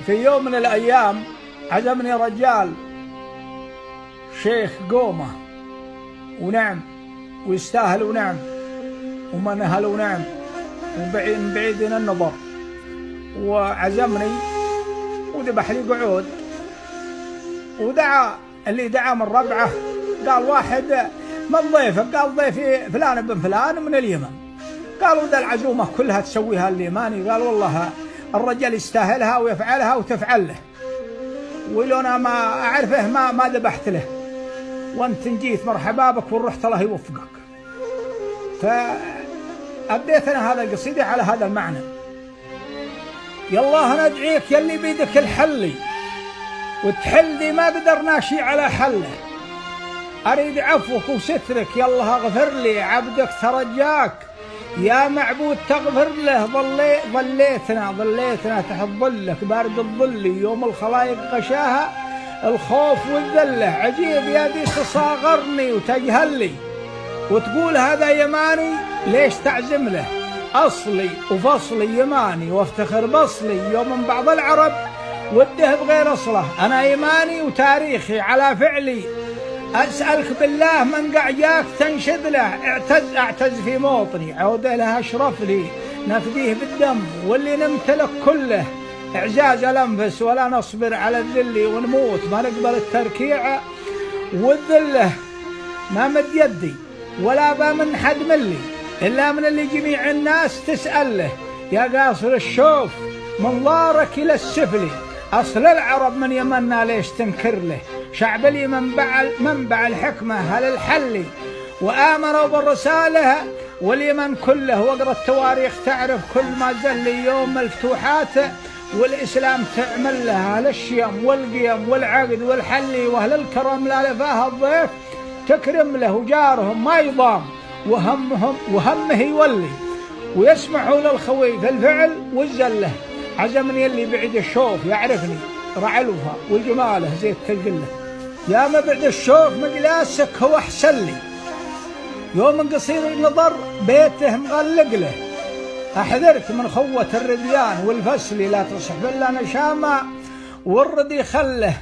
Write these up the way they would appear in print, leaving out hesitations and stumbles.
في يوم من الأيام عزمني رجال شيخ قومة، ونعم ويستاهل ونعم ومنهل ونعم من بعيد النظر، وعزمني وذبح لي قعود، ودعا اللي دعا من ربعه قال واحد من ضيفك؟ قال ضيفي فلان بن فلان من اليمن. قالوا ذا العزومة كلها تسويها اليماني؟ قال والله الرجال يستاهلها ويفعلها وتفعل له، ولو انا ما اعرفه ما ذبحت له، وانت جيت مرحبا بك ورحت الله يوفقك. فأبديت انا هذا القصيدة على هذا المعنى. يالله ندعيك يلي بيدك الحلي وتحل لي ما قدرنا شي على حله، اريد عفوك وسترك يالله اغفر لي، عبدك ترجاك يا معبود تغفر له، ظليتنا تحت ظلك بارد الظل، يوم الخلايق غشاها الخوف والذله، عجيب يا دي تصاغرني وتجهل لي وتقول هذا يماني، ليش تعزم له؟ اصلي وفصلي يماني وافتخر بصلي، يوم من بعض العرب وده بغير اصله، انا يماني وتاريخي على فعلي، أسألك بالله من قعجاك تنشد له، اعتز في موطني عوده له اشرف لي، نفديه بالدم واللي نمتلك كله، اعزاز الانفس ولا نصبر على الذل، ونموت ما نقبل التركيع والذله، ما مد يدي ولا بمن حد ملي الا من اللي جميع الناس تسأل له، يا قاصر الشوف منظارك الى السفلي، اصل العرب من يمنا ليش تنكر له، شعب اليمن منبع الحكمة هل الحلي، وآمنوا بالرسالة واليمن كله، واقرأ التواريخ تعرف كل ما زل يوم الفتوحات، والإسلام تعمل له أهل الشيم والقيم والعقد والحلي، وأهل الكرم لا لفاه الضيف تكرم له، جارهم ما يضام وهمه يولي، ويسمحوا للخوي في الفعل والزله، عزمني اللي بعد الشوف يعرفني رعلوها وجماله زيت تقله، يا ما بعد الشوف مجلاسك هو احسن لي، يوم قصير النظر بيته مغلق له، احذرت من خوة الرديان والفسل، لا تصحب الا نشامة والردي خله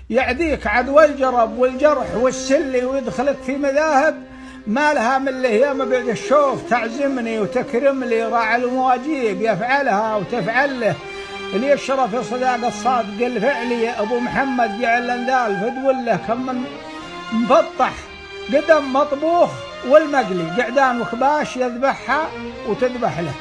يعديك عدو الجرب والجرح والسلي، ويدخلك في مذاهب ما لها من له، يا ما بعد الشوف تعزمني وتكرم لي، راعي المواجيب يفعلها وتفعل له، اللي يشرف في صداقة الصادق الفعلي، ابو محمد جعل انذال فدوله، كم من مفطح قدم مطبوخ والمقلي، قعدان وخباش يذبحها وتذبح له.